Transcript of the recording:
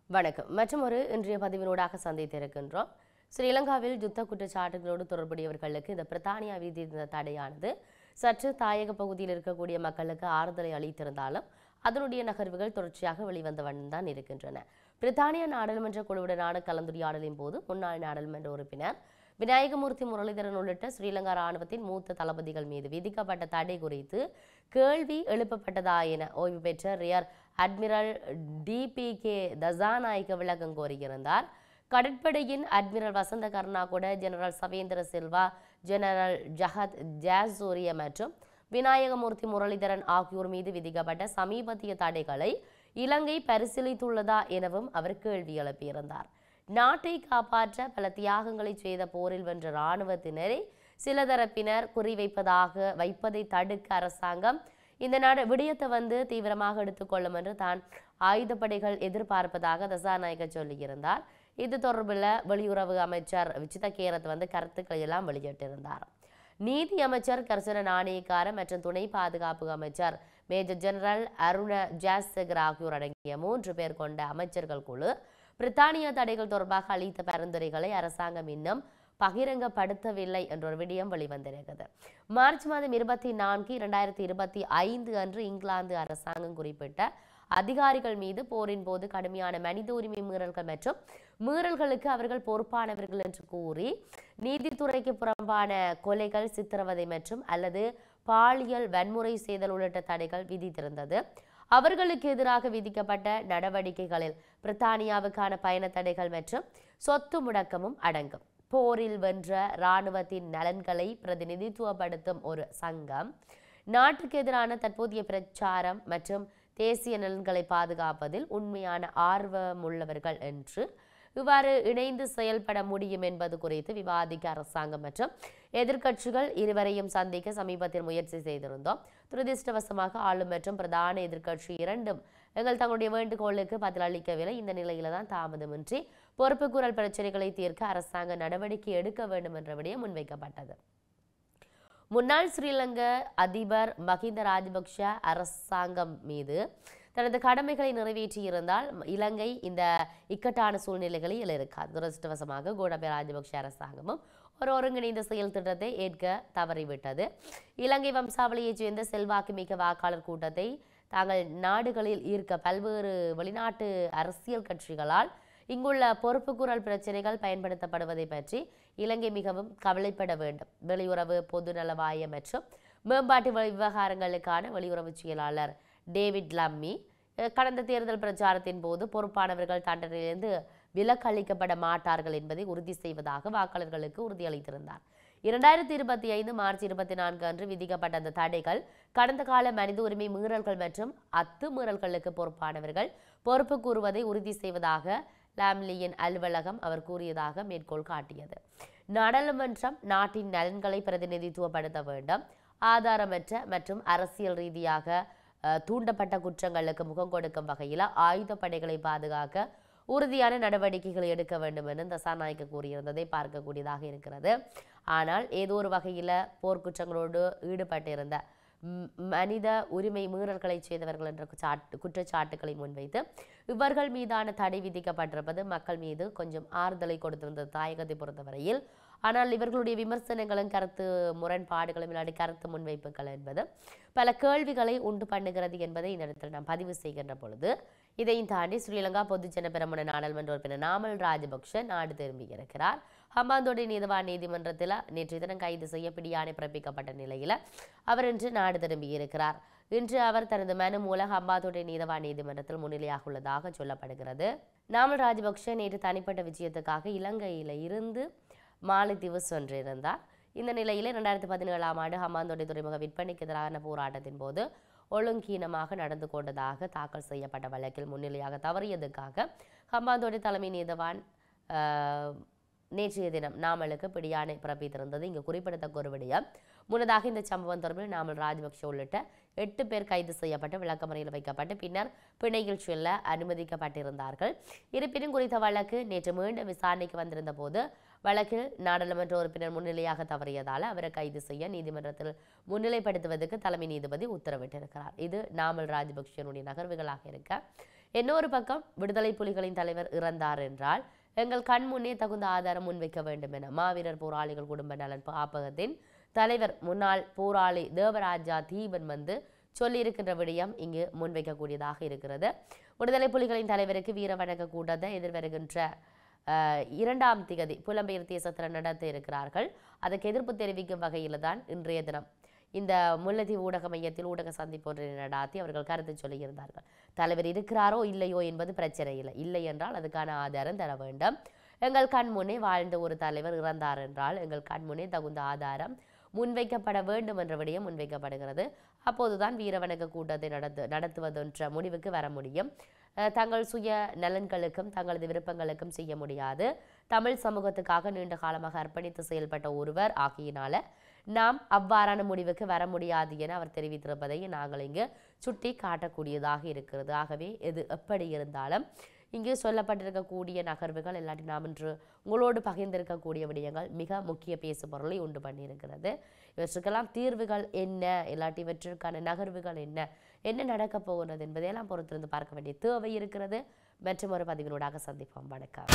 வணக்கம். மற்றொரு இன்றைய பதிவினூடாக சந்தித்திருக்கின்றோம். ஸ்ரீலங்காவில் யுத்த குற்றச்சாட்டுகளோடு தொடர்புடையவர்களுக்கு இந்த பிரித்தானியா விதித்த தடையானது சற்று தாயக பகுதியில் இருக்கக்கூடிய மக்களுக்கு ஆறுதலை அளித்திருந்தாலும் அதனுடைய நகர்வுகள் தொடர்ச்சியாக வெளிவந்த வண்ணம்தான் இருக்கின்றன. பிரித்தானியா நாடாளுமன்ற குழுவுடனான கலந்துரையாடலின் போது முன்னாள் நாடாளுமன்ற உறுப்பினர் விநாயகமூர்த்தி முரளிதரன் உள்ளிட்ட ஸ்ரீலங்கா ராணுவத்தின் மூத்த தளபதிகள் மீது விதிக்கப்பட்ட தடை குறித்து கேள்வி எழுப்பப்பட்டதா என ஓய்வு பெற்ற ரியர் அட்மிரல் DPK தசாநாயக்க விளக்கம் கோரியிருந்தார். கடற்படையின் அட்மிரல் வசந்த கர்ணாகுட, ஜெனரல் சவேந்திர சில்வா, ஜெனரல் ஜஹத் ஜாசூரிய மற்றும் விநாயகமூர்த்தி முரளிதரன் ஆகியோர் மீது விதிக்கப்பட்ட சமீபத்திய தடைகளை இலங்கை பரிசீலித்துள்ளதா எனவும் அவர் கேள்வி எழுப்பியிருந்தார். நாட்டை காப்பாற்ற பல தியாகங்களை செய்த போரில் வென்ற இராணுவத்தினரை சில தரப்பினர் வைப்பதை தடுக்க அரசாங்கம் இந்த விடயத்தை தீவிரமாக எடுத்துக்கொள்ளும் என்று தான் ஆயுதப்படைகள் எதிர்பார்ப்பதாக தசாநாயக்க சொல்லியிருந்தார். இது தொடர்பில் வெளியுறவு அமைச்சர் விஜித கேரத் கருத்துக்களை எல்லாம் வெளியிட்டிருந்தார். நீதி அமைச்சர் கர்சன நாணயக்கார மற்றும் துணை பாதுகாப்பு அமைச்சர் மேஜர் ஜெனரல் அருண ஜாசகர் ஆகியோர் அடங்கிய 3 பேர் கொண்ட அமைச்சர்கள் குழு பிரித்தானியா தடைகள் தொடர்பாக அளித்த பரிந்துரைகளை அரசாங்கம் இன்னும் பகிரங்கப்படுத்தவில்லை என்ற ஒரு விடயம் வெளிவந்திருக்கிறது. மார்ச் மாதம் 24, 2025 அன்று இங்கிலாந்து அரசாங்கம் குறிப்பிட்ட அதிகாரிகள் மீது போரின் போது கடுமையான மனித உரிமை மீறல்கள் மற்றும் மீறல்களுக்கு அவர்கள் பொறுப்பானவர்கள் என்று கூறி நீதித்துறைக்கு புறம்பான கொலைகள், சித்திரவதை மற்றும் அல்லது பாலியல் வன்முறை செய்தல் உள்ளிட்ட தடைகள் விதித்திருந்தது. அவர்களுக்கு எதிராக விதிக்கப்பட்ட நடவடிக்கைகளில் பிரித்தானியாவுக்கான பயண தடைகள் மற்றும் சொத்து முடக்கமும் அடங்கும். போரில் வென்ற இராணுவத்தின் நலன்களை பிரதிநிதித்துவப்படுத்தும் ஒரு சங்கம் நாட்டுக்கு எதிரான தற்போதைய பிரச்சாரம் மற்றும் தேசிய நலன்களை பாதுகாப்பதில் உண்மையான ஆர்வமுள்ளவர்கள் என்று இவ்வாறு இணைந்து செயல்பட முடியும் என்பது குறித்து விவாதிக்க அரசாங்கம் மற்றும் எதிர்க்கட்சிகள் இருவரையும் சந்திக்க சமீபத்தில் முயற்சி செய்திருந்தோம். துரதிருஷ்டவசமாக ஆளும் மற்றும் பிரதான எதிர்க்கட்சி இரண்டும் எங்கள் தங்களுடைய வேண்டுகோளுக்கு பதில் அளிக்கவில்லை. இந்த நிலையில தான் தாமதமின்றி பொறுப்புக்கூறல் பிரச்சனைகளை தீர்க்க அரசாங்க நடவடிக்கை எடுக்க வேண்டும் என்ற விடயம் முன்வைக்கப்பட்டது. முன்னாள் ஸ்ரீலங்கா அதிபர் மஹிந்த ராஜபக்ஷ அரசாங்கம் மீது தனது கடமைகளை நிறைவேற்றியிருந்தால் இலங்கை இந்த இக்கட்டான சூழ்நிலைகளில் இருக்காது. துரதிருஷ்டவசமாக கோடபய ராஜபக்ஷ அரசாங்கமும் ஒரு ஒருங்கிணைந்த செயல் திட்டத்தை ஏற்க தவறிவிட்டது. இலங்கை வம்சாவளியைச் சேர்ந்த செல்வாக்கு மிக்க வாக்காளர் கூட்டத்தை தாங்கள் நாடுகளில் ஈர்க்க பல்வேறு வெளிநாட்டு அரசியல் கட்சிகளால் இங்குள்ள பொறுப்புக்கூறல் பிரச்சனைகள் பயன்படுத்தப்படுவதை பற்றி இலங்கை மிகவும் கவலைப்பட வேண்டும். வெளியுறவு பொதுநலவாய மற்றும் மேம்பாட்டு விவகாரங்களுக்கான வெளியுறவு செயலாளர் டேவிட் லம்மி கடந்த தேர்தல் பிரச்சாரத்தின் போது பொறுப்பானவர்கள் தண்டனையிலிருந்து விலக்கு அளிக்கப்பட மாட்டார்கள் என்பதை உறுதி செய்வதாக வாக்காளர்களுக்கு உறுதியளித்திருந்தார். 2025 மார்ச் 24 அன்று விதிக்கப்பட்ட அந்த தடைகள் கடந்த கால மனித உரிமை மீறல்கள் மற்றும் அத்துமீறல்களுக்கு பொறுப்பானவர்கள் பொறுப்பு கூறுவதை உறுதி செய்வதாக லாம்லியின் அலுவலகம் அவர் கூறியதாக மேற்கோள் காட்டியது. நாடாளுமன்றம் நாட்டின் நலன்களை பிரதிநிதித்துவப்படுத்த வேண்டும். ஆதாரமற்ற மற்றும் அரசியல் ரீதியாக தூண்டப்பட்ட குற்றங்களுக்கு முகம் கொடுக்கும் வகையில் ஆயுதப்படைகளை பாதுகாக்க உறுதியான நடவடிக்கைகளை எடுக்க வேண்டும் என தசாநாயக்க கூறியிருந்ததை பார்க்கக்கூடியதாக இருக்கிறது. ஆனால் ஏதோ ஒரு வகையில் போர்க்குற்றங்களோடு ஈடுபட்டிருந்த மனித உரிமை மீறல்களை செய்தவர்கள் என்ற குற்றச்சாட்டுக்களை முன்வைத்து இவர்கள் மீதான தடை விதிக்கப்பட்டிருப்பது மக்கள் மீது கொஞ்சம் ஆறுதலை கொடுத்திருந்தது தாயகத்தை பொறுத்தவரையில். ஆனால் இவர்களுடைய விமர்சனங்களும் கருத்து முரண்பாடுகளும் இல்லாத கருத்து முன்வைப்புகள் என்பது பல கேள்விகளை உண்டு பண்ணுகிறது என்பதை இந்த இடத்தில் நாம் பதிவு செய்கின்ற பொழுது இதையும் தாண்டி ஸ்ரீலங்கா பொதுஜன பெரமுன நாடாளுமன்ற உறுப்பினர் நாமல் ராஜபக்ஷ நாடு திரும்பியிருக்கிறார். ஹம்பாந்தோட்டை நீதவான் நீதிமன்றத்தில் நேற்றைய தினம் கைது செய்ய பிடியாணை பிறப்பிக்கப்பட்ட நிலையில் அவர் இன்று நாடு திரும்பியிருக்கிறார். இன்று அவர் தனது மனு மூலம் ஹம்பாந்தோட்டை நீதவான் நீதிமன்றத்தில் முன்னிலையாக உள்ளதாக சொல்லப்படுகிறது. நாமல் ராஜபக்ஷ நேற்று தனிப்பட்ட விஜயத்துக்காக இலங்கையில இருந்து மாலைத்தீவு சென்றிருந்தார். இந்த நிலையில் 2017 ஆண்டு ஹம்பாந்தோட்டை துறைமுக விற்பனைக்கு எதிரான போராட்டத்தின் போது ஒழுங்கீனமாக நடந்து கொண்டதாக தாக்கல் செய்யப்பட்ட வழக்கில் முன்னிலையாக தவறியதுக்காக ஹம்பாந்தோட்டை தலைமை நீதவான் நேற்றைய தினம் நாமலுக்கு பிடியாணை பிறப்பித்திருந்தது இங்கு குறிப்பிடத்தக்க ஒரு விடயம். முன்னதாக இந்த சம்பவம் தொடர்பில் நாமல் ராஜபக்ஷ உள்ளிட்ட 8 பேர் கைது செய்யப்பட்டு விளக்கமறையில் வைக்கப்பட்டு பின்னர் பிணையில் செல்ல அனுமதிக்கப்பட்டிருந்தார்கள். இருப்பினும் குறித்த வழக்கு நேற்று மீண்டும் விசாரணைக்கு வந்திருந்த போது வழக்கில் நாடாளுமன்ற உறுப்பினர் முன்னிலையாக தவறியதால் அவரை கைது செய்ய நீதிமன்றத்தில் முன்னிலைப்படுத்துவதற்கு தலைமை நீதிபதி உத்தரவிட்டிருக்கிறார். இது நாமல் ராஜபக்ஷனுடைய நகர்வுகளாக இருக்க இன்னொரு பக்கம் விடுதலை புலிகளின் தலைவர் இறந்தார் என்றால் எங்கள் கண் முன்னே தகுந்த ஆதாரம் முன்வைக்க வேண்டும் என மாவீரர் போராளிகள் குடும்ப நலன் காப்பகத்தின் தலைவர் முன்னாள் போராளி தேவராஜா தீபன் வந்து சொல்லியிருக்கின்ற விடயம் இங்கு முன்வைக்கக்கூடியதாக இருக்கிறது. விடுதலை புலிகளின் தலைவருக்கு வீர வணக்க கூட்டத்தை எதிர்வருகின்ற 2ஆம் திகதி புலம்பெயர் தேசத்தில் நடத்த இருக்கிறார்கள். அதற்கு எதிர்ப்பு தெரிவிக்கும் வகையில் தான் இன்றைய தினம் இந்த முல்லைத்தீவு ஊடக மையத்தில் ஊடக சந்திப்பு ஒன்றை நடாத்தி அவர்கள் கருத்து சொல்லியிருந்தார்கள். தலைவர் இருக்கிறாரோ இல்லையோ என்பது பிரச்சனை இல்லை என்றால் அதுக்கான ஆதாரம் தர வேண்டும். எங்கள் கண் முன்னே வாழ்ந்த ஒரு தலைவர் இறந்தார் என்றால் எங்கள் கண் முன்னே தகுந்த ஆதாரம் முன்வைக்கப்பட வேண்டும் என்ற விடயம் முன்வைக்கப்படுகிறது. அப்போதுதான் வீரவணக்க கூட்டத்தை நடத்துவதென்ற முடிவுக்கு வர முடியும். தங்கள் சுய நலன்களுக்கும் தங்களது விருப்பங்களுக்கும் செய்ய முடியாது. தமிழ் சமூகத்துக்காக நீண்ட காலமாக அர்ப்பணித்து செயல்பட்ட ஒருவர் ஆகியனால நாம் அவ்வாறான முடிவுக்கு வர முடியாது என அவர் தெரிவித்திருப்பதை நாங்கள் இங்கு சுட்டி காட்டக்கூடியதாக இருக்கிறது. ஆகவே எது எப்படி இருந்தாலும் இங்கு சொல்லப்பட்டிருக்கக்கூடிய நகர்வுகள் இல்லாட்டி நாம் இன்று உங்களோடு பகிர்ந்திருக்கக்கூடிய விடயங்கள் மிக முக்கிய பேசு பொருளை உண்டு பண்ணியிருக்கிறது. இவற்றுக்கெல்லாம் தீர்வுகள் என்ன, இல்லாட்டி இவற்றிற்கான நகர்வுகள் என்ன நடக்கப் போகிறது என்பதையெல்லாம் பொறுத்திருந்து பார்க்க வேண்டிய தேவை இருக்கிறது. மற்றும் ஒரு பதிவினூடாக சந்திப்போம். வணக்கம்.